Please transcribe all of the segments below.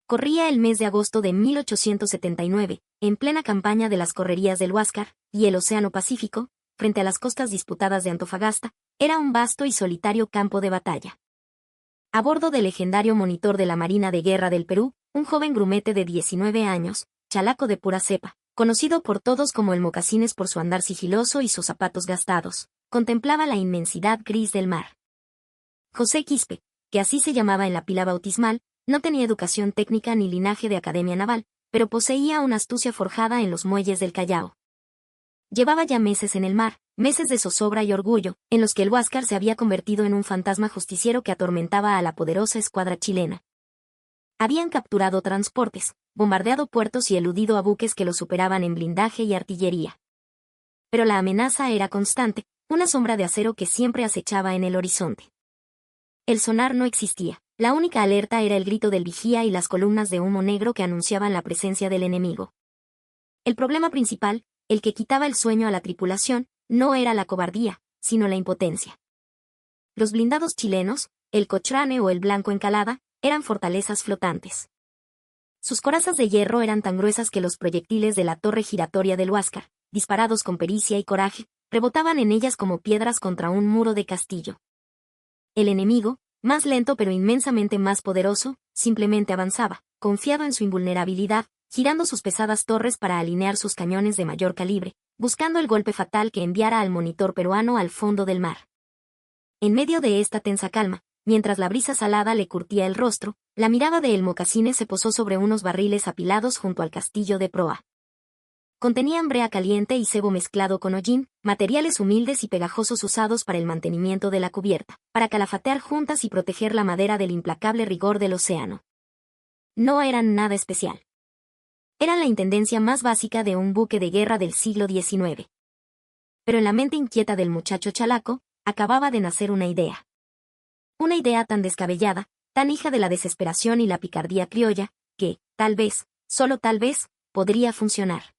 Corría el mes de agosto de 1879, en plena campaña de las correrías del Huáscar y el Océano Pacífico, frente a las costas disputadas de Antofagasta, era un vasto y solitario campo de batalla. A bordo del legendario monitor de la Marina de Guerra del Perú, un joven grumete de 19 años, chalaco de pura cepa, conocido por todos como el Mocasines por su andar sigiloso y sus zapatos gastados, contemplaba la inmensidad gris del mar. José Quispe, que así se llamaba en la pila bautismal, no tenía educación técnica ni linaje de academia naval, pero poseía una astucia forjada en los muelles del Callao. Llevaba ya meses en el mar, meses de zozobra y orgullo, en los que el Huáscar se había convertido en un fantasma justiciero que atormentaba a la poderosa escuadra chilena. Habían capturado transportes, bombardeado puertos y eludido a buques que lo superaban en blindaje y artillería. Pero la amenaza era constante, una sombra de acero que siempre acechaba en el horizonte. El sonar no existía, la única alerta era el grito del vigía y las columnas de humo negro que anunciaban la presencia del enemigo. El problema principal, el que quitaba el sueño a la tripulación, no era la cobardía, sino la impotencia. Los blindados chilenos, el Cochrane o el Blanco Encalada, eran fortalezas flotantes. Sus corazas de hierro eran tan gruesas que los proyectiles de la torre giratoria del Huáscar, disparados con pericia y coraje, rebotaban en ellas como piedras contra un muro de castillo. El enemigo, más lento pero inmensamente más poderoso, simplemente avanzaba, confiado en su invulnerabilidad, girando sus pesadas torres para alinear sus cañones de mayor calibre, buscando el golpe fatal que enviara al monitor peruano al fondo del mar. En medio de esta tensa calma, mientras la brisa salada le curtía el rostro, la mirada de El Mocasines se posó sobre unos barriles apilados junto al castillo de proa. Contenían brea caliente y cebo mezclado con hollín, materiales humildes y pegajosos usados para el mantenimiento de la cubierta, para calafatear juntas y proteger la madera del implacable rigor del océano. No eran nada especial. Eran la intendencia más básica de un buque de guerra del siglo XIX. Pero en la mente inquieta del muchacho chalaco, acababa de nacer una idea. Una idea tan descabellada, tan hija de la desesperación y la picardía criolla, que, tal vez, solo tal vez, podría funcionar.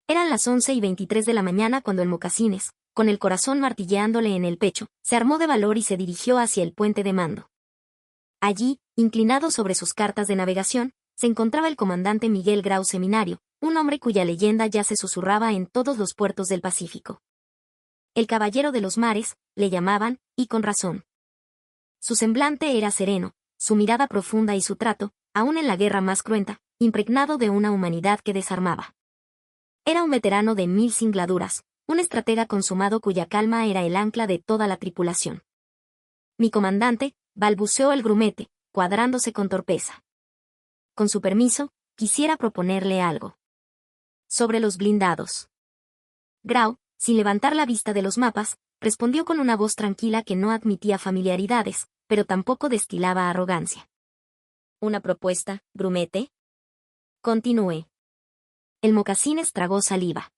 Eran las 11:23 de la mañana cuando el Mocasines, con el corazón martilleándole en el pecho, se armó de valor y se dirigió hacia el puente de mando. Allí, inclinado sobre sus cartas de navegación, se encontraba el comandante Miguel Grau Seminario, un hombre cuya leyenda ya se susurraba en todos los puertos del Pacífico. El caballero de los mares, le llamaban, y con razón. Su semblante era sereno, su mirada profunda y su trato, aun en la guerra más cruenta, impregnado de una humanidad que desarmaba. Era un veterano de 1000 singladuras, un estratega consumado cuya calma era el ancla de toda la tripulación. Mi comandante, balbuceó el grumete, cuadrándose con torpeza. Con su permiso, quisiera proponerle algo. Sobre los blindados. Grau, sin levantar la vista de los mapas, respondió con una voz tranquila que no admitía familiaridades, pero tampoco destilaba arrogancia. ¿Una propuesta, grumete? Continúe. El Mocasines tragó saliva.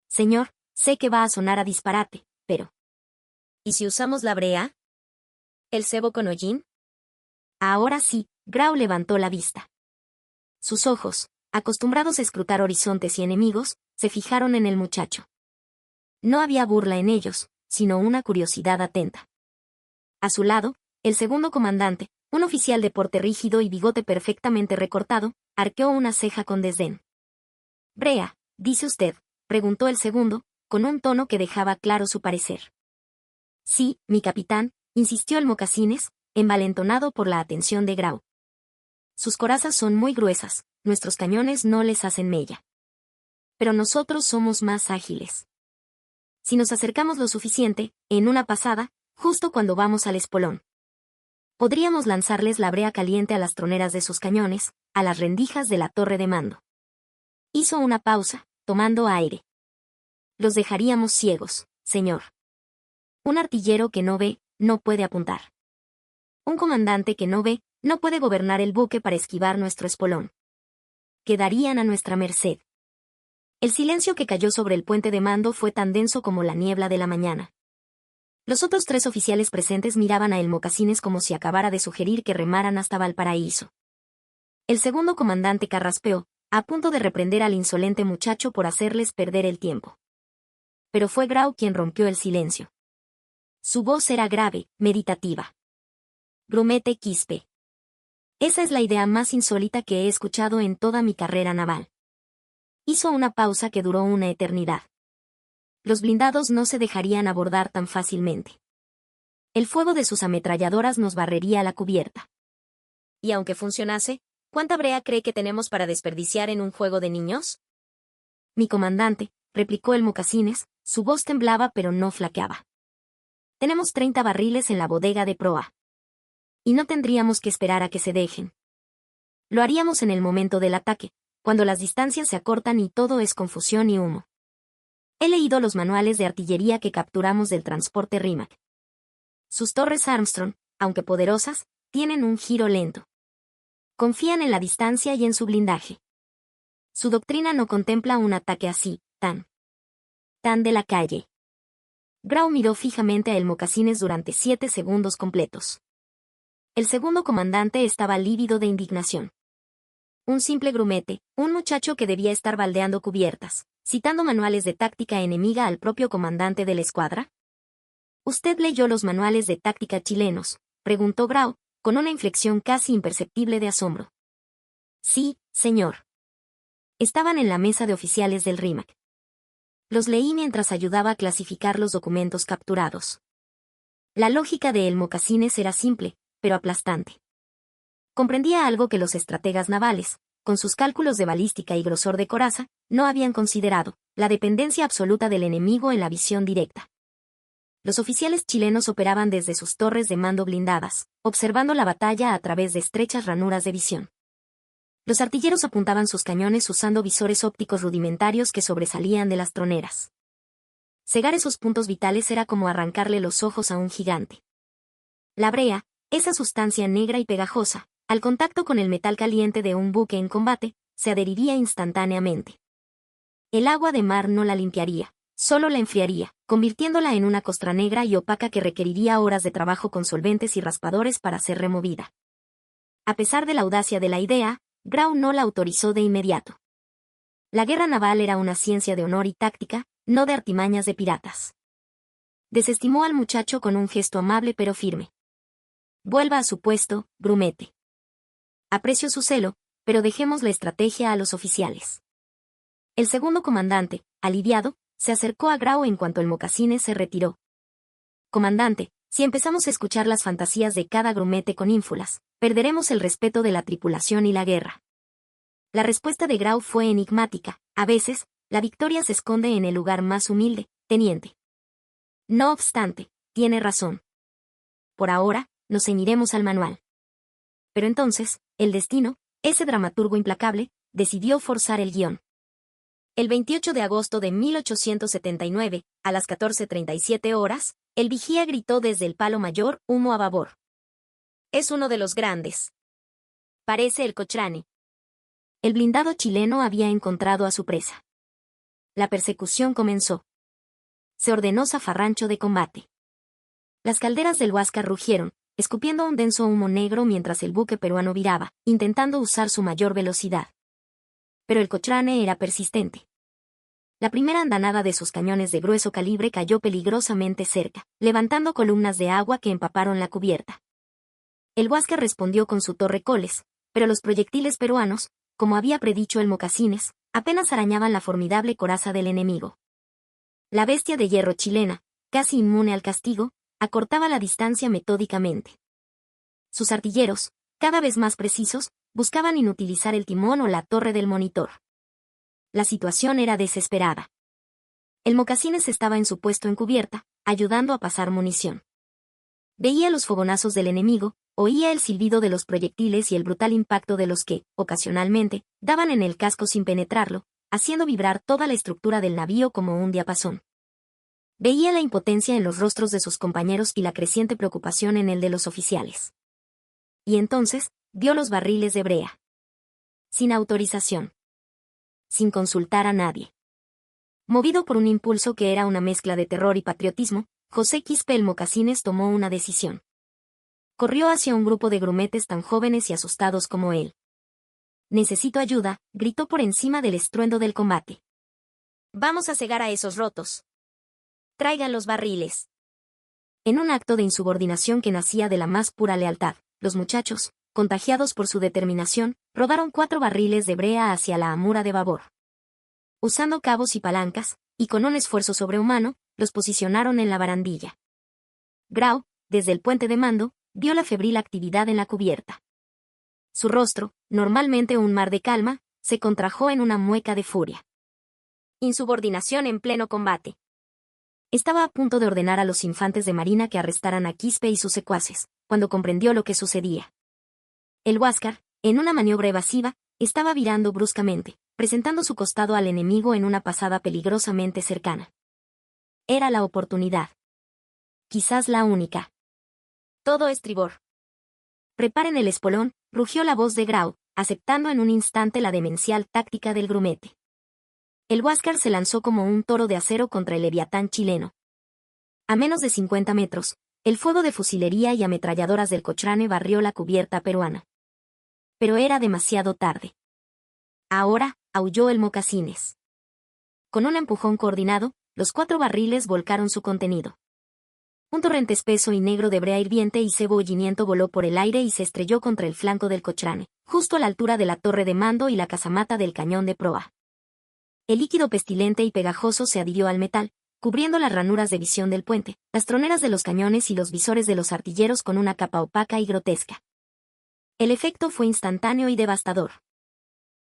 Señor, sé que va a sonar a disparate, pero... ¿y si usamos la brea? ¿El cebo con hollín? Ahora sí, Grau levantó la vista. Sus ojos, acostumbrados a escrutar horizontes y enemigos, se fijaron en el muchacho. No había burla en ellos, sino una curiosidad atenta. A su lado, el segundo comandante, un oficial de porte rígido y bigote perfectamente recortado, arqueó una ceja con desdén. «Brea, dice usted», preguntó el segundo, con un tono que dejaba claro su parecer. «Sí, mi capitán», insistió el Mocasines, envalentonado por la atención de Grau. «Sus corazas son muy gruesas, nuestros cañones no les hacen mella. Pero nosotros somos más ágiles. Si nos acercamos lo suficiente, en una pasada, justo cuando vamos al espolón, podríamos lanzarles la brea caliente a las troneras de sus cañones, a las rendijas de la torre de mando». Hizo una pausa, tomando aire. «Los dejaríamos ciegos, señor. Un artillero que no ve, no puede apuntar. Un comandante que no ve, no puede gobernar el buque para esquivar nuestro espolón. Quedarían a nuestra merced». El silencio que cayó sobre el puente de mando fue tan denso como la niebla de la mañana. Los otros 3 oficiales presentes miraban a El Mocasines como si acabara de sugerir que remaran hasta Valparaíso. El segundo comandante carraspeó, a punto de reprender al insolente muchacho por hacerles perder el tiempo. Pero fue Grau quien rompió el silencio. Su voz era grave, meditativa. «Grumete Quispe. Esa es la idea más insólita que he escuchado en toda mi carrera naval. Hizo una pausa que duró una eternidad. Los blindados no se dejarían abordar tan fácilmente. El fuego de sus ametralladoras nos barrería la cubierta. Y aunque funcionase, ¿cuánta brea cree que tenemos para desperdiciar en un juego de niños? Mi comandante, replicó el Mocasines, su voz temblaba pero no flaqueaba. Tenemos 30 barriles en la bodega de proa. Y no tendríamos que esperar a que se dejen. Lo haríamos en el momento del ataque, cuando las distancias se acortan y todo es confusión y humo. He leído los manuales de artillería que capturamos del transporte Rimac. Sus torres Armstrong, aunque poderosas, tienen un giro lento. Confían en la distancia y en su blindaje. Su doctrina no contempla un ataque así, tan de la calle. Grau miró fijamente a el Mocasines durante 7 segundos completos. El segundo comandante estaba lívido de indignación. Un simple grumete, un muchacho que debía estar baldeando cubiertas, citando manuales de táctica enemiga al propio comandante de la escuadra. ¿Usted leyó los manuales de táctica chilenos?, preguntó Grau, con una inflexión casi imperceptible de asombro. Sí, señor. Estaban en la mesa de oficiales del Rimac. Los leí mientras ayudaba a clasificar los documentos capturados. La lógica de el Mocasines era simple, pero aplastante. Comprendía algo que los estrategas navales, con sus cálculos de balística y grosor de coraza, no habían considerado: la dependencia absoluta del enemigo en la visión directa. Los oficiales chilenos operaban desde sus torres de mando blindadas, observando la batalla a través de estrechas ranuras de visión. Los artilleros apuntaban sus cañones usando visores ópticos rudimentarios que sobresalían de las troneras. Cegar esos puntos vitales era como arrancarle los ojos a un gigante. La brea, esa sustancia negra y pegajosa, al contacto con el metal caliente de un buque en combate, se adheriría instantáneamente. El agua de mar no la limpiaría, solo la enfriaría, convirtiéndola en una costra negra y opaca que requeriría horas de trabajo con solventes y raspadores para ser removida. A pesar de la audacia de la idea, Grau no la autorizó de inmediato. La guerra naval era una ciencia de honor y táctica, no de artimañas de piratas. Desestimó al muchacho con un gesto amable pero firme. Vuelva a su puesto, grumete. Aprecio su celo, pero dejemos la estrategia a los oficiales. El segundo comandante, aliviado, se acercó a Grau en cuanto el Mocasines se retiró. Comandante, si empezamos a escuchar las fantasías de cada grumete con ínfulas, perderemos el respeto de la tripulación y la guerra. La respuesta de Grau fue enigmática: a veces, la victoria se esconde en el lugar más humilde, teniente. No obstante, tiene razón. Por ahora, nos ceñiremos al manual. Pero entonces, el destino, ese dramaturgo implacable, decidió forzar el guión. El 28 de agosto de 1879, a las 14:37 horas, el vigía gritó desde el palo mayor: humo a babor. Es uno de los grandes. Parece el Cochrane. El blindado chileno había encontrado a su presa. La persecución comenzó. Se ordenó zafarrancho de combate. Las calderas del Huáscar rugieron, escupiendo un denso humo negro mientras el buque peruano viraba, intentando usar su mayor velocidad. Pero el Cochrane era persistente. La primera andanada de sus cañones de grueso calibre cayó peligrosamente cerca, levantando columnas de agua que empaparon la cubierta. El Huáscar respondió con su torre Coles, pero los proyectiles peruanos, como había predicho el Mocasines, apenas arañaban la formidable coraza del enemigo. La bestia de hierro chilena, casi inmune al castigo, acortaba la distancia metódicamente. Sus artilleros, cada vez más precisos, buscaban inutilizar el timón o la torre del monitor. La situación era desesperada. El Mocasines estaba en su puesto en cubierta, ayudando a pasar munición. Veía los fogonazos del enemigo, oía el silbido de los proyectiles y el brutal impacto de los que, ocasionalmente, daban en el casco sin penetrarlo, haciendo vibrar toda la estructura del navío como un diapasón. Veía la impotencia en los rostros de sus compañeros y la creciente preocupación en el de los oficiales. Y entonces, vio los barriles de brea. Sin autorización. Sin consultar a nadie. Movido por un impulso que era una mezcla de terror y patriotismo, José Quispe el Mocasines tomó una decisión. Corrió hacia un grupo de grumetes tan jóvenes y asustados como él. «Necesito ayuda», gritó por encima del estruendo del combate. «Vamos a cegar a esos rotos. Traigan los barriles». En un acto de insubordinación que nacía de la más pura lealtad, los muchachos, contagiados por su determinación, rodaron 4 barriles de brea hacia la amura de babor. Usando cabos y palancas, y con un esfuerzo sobrehumano, los posicionaron en la barandilla. Grau, desde el puente de mando, vio la febril actividad en la cubierta. Su rostro, normalmente un mar de calma, se contrajo en una mueca de furia. Insubordinación en pleno combate. Estaba a punto de ordenar a los infantes de marina que arrestaran a Quispe y sus secuaces, cuando comprendió lo que sucedía. El Huáscar, en una maniobra evasiva, estaba virando bruscamente, presentando su costado al enemigo en una pasada peligrosamente cercana. Era la oportunidad. Quizás la única. Todo estribor. Preparen el espolón, rugió la voz de Grau, aceptando en un instante la demencial táctica del grumete. El Huáscar se lanzó como un toro de acero contra el leviatán chileno. A menos de 50 metros, el fuego de fusilería y ametralladoras del Cochrane barrió la cubierta peruana. Pero era demasiado tarde. Ahora, aulló el Mocasines. Con un empujón coordinado, los 4 barriles volcaron su contenido. Un torrente espeso y negro de brea hirviente y cebo holliniento voló por el aire y se estrelló contra el flanco del Cochrane, justo a la altura de la torre de mando y la casamata del cañón de proa. El líquido pestilente y pegajoso se adhirió al metal, cubriendo las ranuras de visión del puente, las troneras de los cañones y los visores de los artilleros con una capa opaca y grotesca. El efecto fue instantáneo y devastador.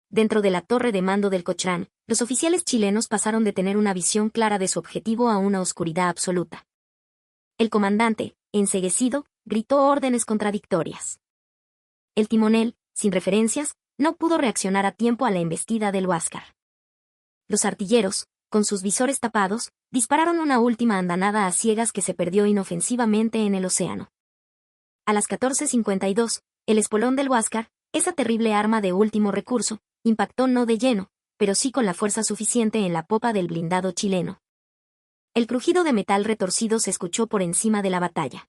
Dentro de la torre de mando del Cochrane, los oficiales chilenos pasaron de tener una visión clara de su objetivo a una oscuridad absoluta. El comandante, enceguecido, gritó órdenes contradictorias. El timonel, sin referencias, no pudo reaccionar a tiempo a la embestida del Huáscar. Los artilleros, con sus visores tapados, dispararon una última andanada a ciegas que se perdió inofensivamente en el océano. A las 14:52, el espolón del Huáscar, esa terrible arma de último recurso, impactó no de lleno, pero sí con la fuerza suficiente en la popa del blindado chileno. El crujido de metal retorcido se escuchó por encima de la batalla.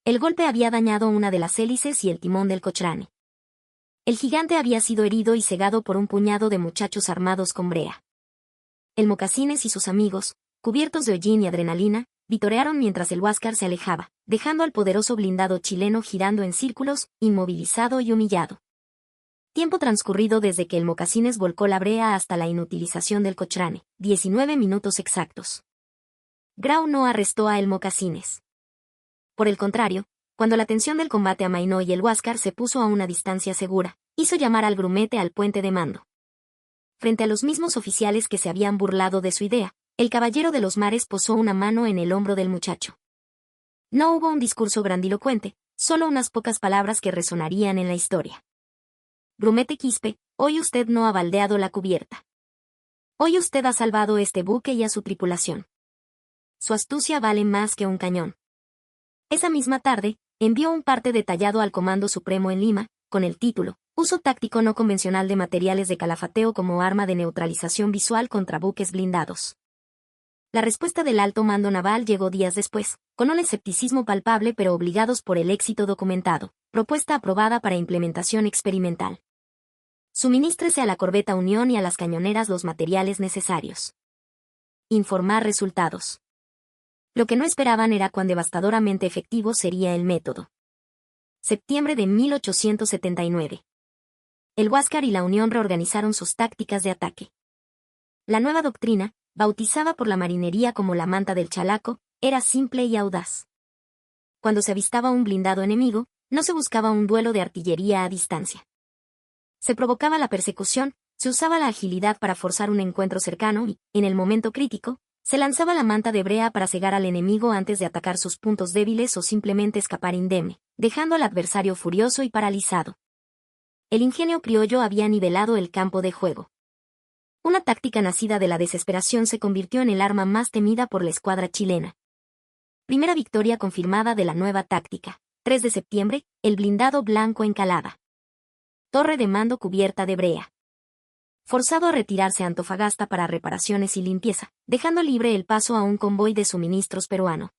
El golpe había dañado una de las hélices y el timón del Cochrane. El gigante había sido herido y cegado por un puñado de muchachos armados con brea. El Mocasines y sus amigos, cubiertos de hollín y adrenalina, vitorearon mientras el Huáscar se alejaba, dejando al poderoso blindado chileno girando en círculos, inmovilizado y humillado. Tiempo transcurrido desde que el Mocasines volcó la brea hasta la inutilización del Cochrane, 19 minutos exactos. Grau no arrestó a el Mocasines. Por el contrario, cuando la tensión del combate amainó y el Huáscar se puso a una distancia segura, hizo llamar al grumete al puente de mando. Frente a los mismos oficiales que se habían burlado de su idea, el caballero de los mares posó una mano en el hombro del muchacho. No hubo un discurso grandilocuente, solo unas pocas palabras que resonarían en la historia. Grumete Quispe, hoy usted no ha baldeado la cubierta. Hoy usted ha salvado este buque y a su tripulación. Su astucia vale más que un cañón. Esa misma tarde, envió un parte detallado al Comando Supremo en Lima, con el título, Uso táctico no convencional de materiales de calafateo como arma de neutralización visual contra buques blindados. La respuesta del alto mando naval llegó días después, con un escepticismo palpable pero obligados por el éxito documentado, propuesta aprobada para implementación experimental. Suminístrese a la corbeta Unión y a las cañoneras los materiales necesarios. Informar resultados. Lo que no esperaban era cuán devastadoramente efectivo sería el método. Septiembre de 1879. El Huáscar y la Unión reorganizaron sus tácticas de ataque. La nueva doctrina, bautizada por la marinería como la manta del chalaco, era simple y audaz. Cuando se avistaba un blindado enemigo, no se buscaba un duelo de artillería a distancia. Se provocaba la persecución, se usaba la agilidad para forzar un encuentro cercano y, en el momento crítico, se lanzaba la manta de brea para cegar al enemigo antes de atacar sus puntos débiles o simplemente escapar indemne, dejando al adversario furioso y paralizado. El ingenio criollo había nivelado el campo de juego. Una táctica nacida de la desesperación se convirtió en el arma más temida por la escuadra chilena. Primera victoria confirmada de la nueva táctica. 3 de septiembre, el blindado blanco encalada. Torre de mando cubierta de brea. Forzado a retirarse a Antofagasta para reparaciones y limpieza, dejando libre el paso a un convoy de suministros peruano.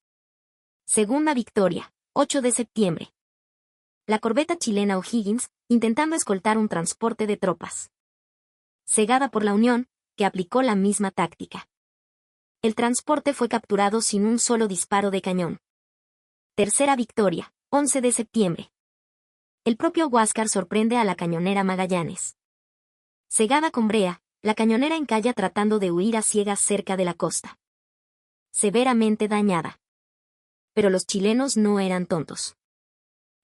Segunda victoria, 8 de septiembre. La corbeta chilena O'Higgins, intentando escoltar un transporte de tropas. Cegada por la Unión, que aplicó la misma táctica. El transporte fue capturado sin un solo disparo de cañón. Tercera victoria, 11 de septiembre. El propio Huáscar sorprende a la cañonera Magallanes. Cegada con brea, la cañonera encalla tratando de huir a ciegas cerca de la costa. Severamente dañada. Pero los chilenos no eran tontos.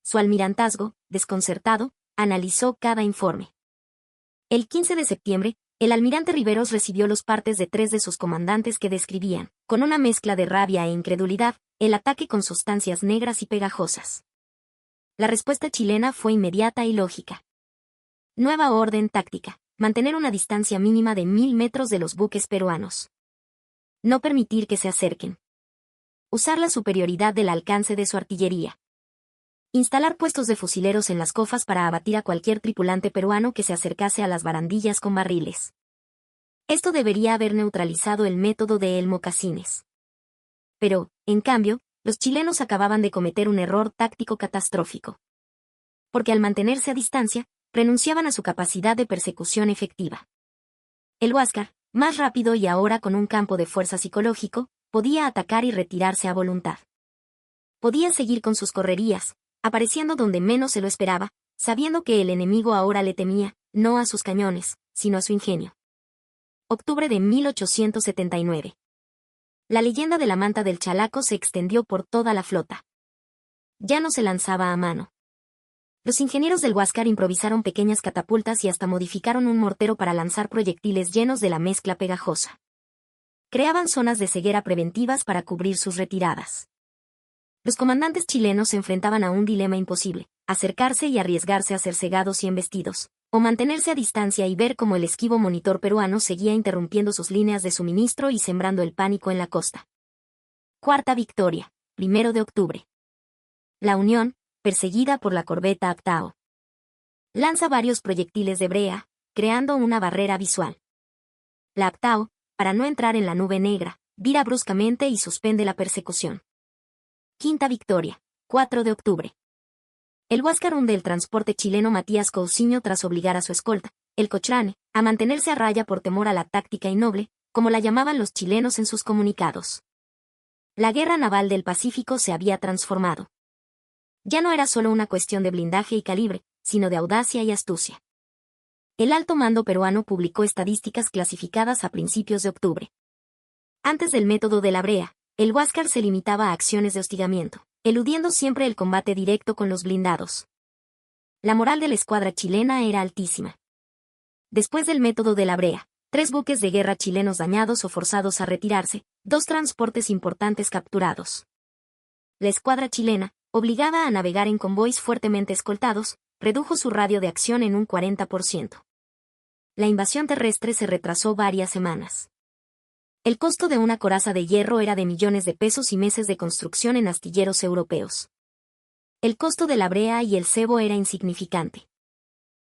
Su almirantazgo, desconcertado, analizó cada informe. El 15 de septiembre, el almirante Riveros recibió los partes de 3 de sus comandantes que describían, con una mezcla de rabia e incredulidad, el ataque con sustancias negras y pegajosas. La respuesta chilena fue inmediata y lógica. Nueva orden táctica: mantener una distancia mínima de 1000 metros de los buques peruanos. No permitir que se acerquen. Usar la superioridad del alcance de su artillería. Instalar puestos de fusileros en las cofas para abatir a cualquier tripulante peruano que se acercase a las barandillas con barriles. Esto debería haber neutralizado el método de El Mocasines. Pero, en cambio, los chilenos acababan de cometer un error táctico catastrófico. Porque al mantenerse a distancia, renunciaban a su capacidad de persecución efectiva. El Huáscar, más rápido y ahora con un campo de fuerza psicológico, podía atacar y retirarse a voluntad. Podía seguir con sus correrías, apareciendo donde menos se lo esperaba, sabiendo que el enemigo ahora le temía, no a sus cañones, sino a su ingenio. Octubre de 1879. La leyenda de la manta del Chalaco se extendió por toda la flota. Ya no se lanzaba a mano. Los ingenieros del Huáscar improvisaron pequeñas catapultas y hasta modificaron un mortero para lanzar proyectiles llenos de la mezcla pegajosa. Creaban zonas de ceguera preventivas para cubrir sus retiradas. Los comandantes chilenos se enfrentaban a un dilema imposible: acercarse y arriesgarse a ser cegados y embestidos, o mantenerse a distancia y ver cómo el esquivo monitor peruano seguía interrumpiendo sus líneas de suministro y sembrando el pánico en la costa. Cuarta victoria, 1 de octubre. La Unión, perseguida por la corbeta Aptao, lanza varios proyectiles de brea, creando una barrera visual. La Aptao, para no entrar en la nube negra, vira bruscamente y suspende la persecución. Quinta victoria, 4 de octubre. El Huáscar hunde el transporte chileno Matías Cousiño tras obligar a su escolta, el Cochrane, a mantenerse a raya por temor a la táctica innoble, como la llamaban los chilenos en sus comunicados. La guerra naval del Pacífico se había transformado. Ya no era solo una cuestión de blindaje y calibre, sino de audacia y astucia. El alto mando peruano publicó estadísticas clasificadas a principios de octubre. Antes del método de la brea, el Huáscar se limitaba a acciones de hostigamiento, eludiendo siempre el combate directo con los blindados. La moral de la escuadra chilena era altísima. Después del método de la brea, 3 buques de guerra chilenos dañados o forzados a retirarse, 2 transportes importantes capturados. La escuadra chilena, obligada a navegar en convoys fuertemente escoltados, redujo su radio de acción en un 40%. La invasión terrestre se retrasó varias semanas. El costo de una coraza de hierro era de millones de pesos y meses de construcción en astilleros europeos. El costo de la brea y el cebo era insignificante.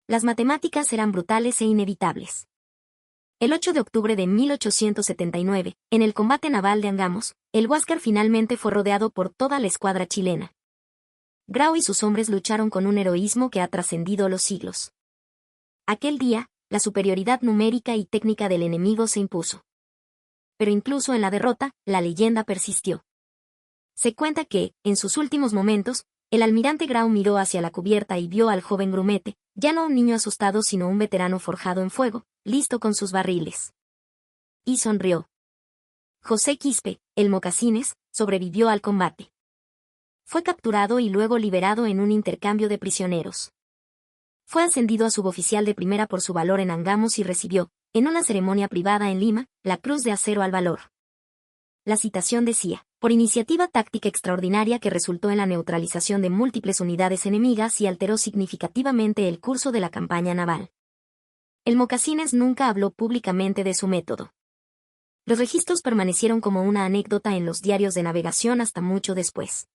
Las matemáticas eran brutales e inevitables. El 8 de octubre de 1879, en el combate naval de Angamos, el Huáscar finalmente fue rodeado por toda la escuadra chilena. Grau y sus hombres lucharon con un heroísmo que ha trascendido los siglos. Aquel día, la superioridad numérica y técnica del enemigo se impuso. Pero incluso en la derrota, la leyenda persistió. Se cuenta que, en sus últimos momentos, el almirante Grau miró hacia la cubierta y vio al joven grumete, ya no un niño asustado sino un veterano forjado en fuego, listo con sus barriles. Y sonrió. José Quispe, el Mocasines, sobrevivió al combate. Fue capturado y luego liberado en un intercambio de prisioneros. Fue ascendido a suboficial de primera por su valor en Angamos y recibió, en una ceremonia privada en Lima, la Cruz de Acero al Valor. La citación decía: por iniciativa táctica extraordinaria que resultó en la neutralización de múltiples unidades enemigas y alteró significativamente el curso de la campaña naval. El Mocasines nunca habló públicamente de su método. Los registros permanecieron como una anécdota en los diarios de navegación hasta mucho después.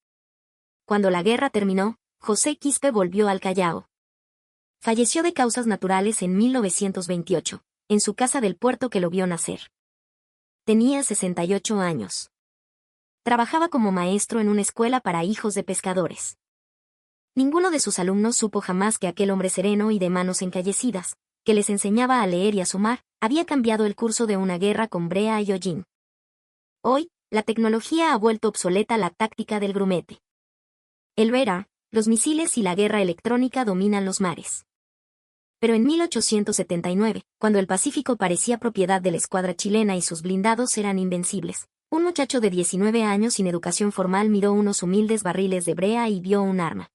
Cuando la guerra terminó, José Quispe volvió al Callao. Falleció de causas naturales en 1928, en su casa del puerto que lo vio nacer. Tenía 68 años. Trabajaba como maestro en una escuela para hijos de pescadores. Ninguno de sus alumnos supo jamás que aquel hombre sereno y de manos encallecidas, que les enseñaba a leer y a sumar, había cambiado el curso de una guerra con brea y hollín. Hoy, la tecnología ha vuelto obsoleta la táctica del grumete. El radar, los misiles y la guerra electrónica dominan los mares. Pero en 1879, cuando el Pacífico parecía propiedad de la escuadra chilena y sus blindados eran invencibles, un muchacho de 19 años sin educación formal miró unos humildes barriles de brea y vio un arma.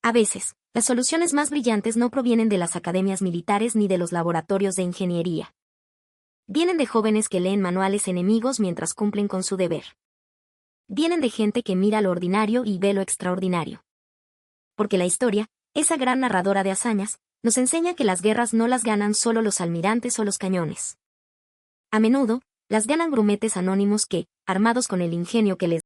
A veces, las soluciones más brillantes no provienen de las academias militares ni de los laboratorios de ingeniería. Vienen de jóvenes que leen manuales enemigos mientras cumplen con su deber. Vienen de gente que mira lo ordinario y ve lo extraordinario. Porque la historia, esa gran narradora de hazañas, nos enseña que las guerras no las ganan solo los almirantes o los cañones. A menudo, las ganan grumetes anónimos que, armados con el ingenio que les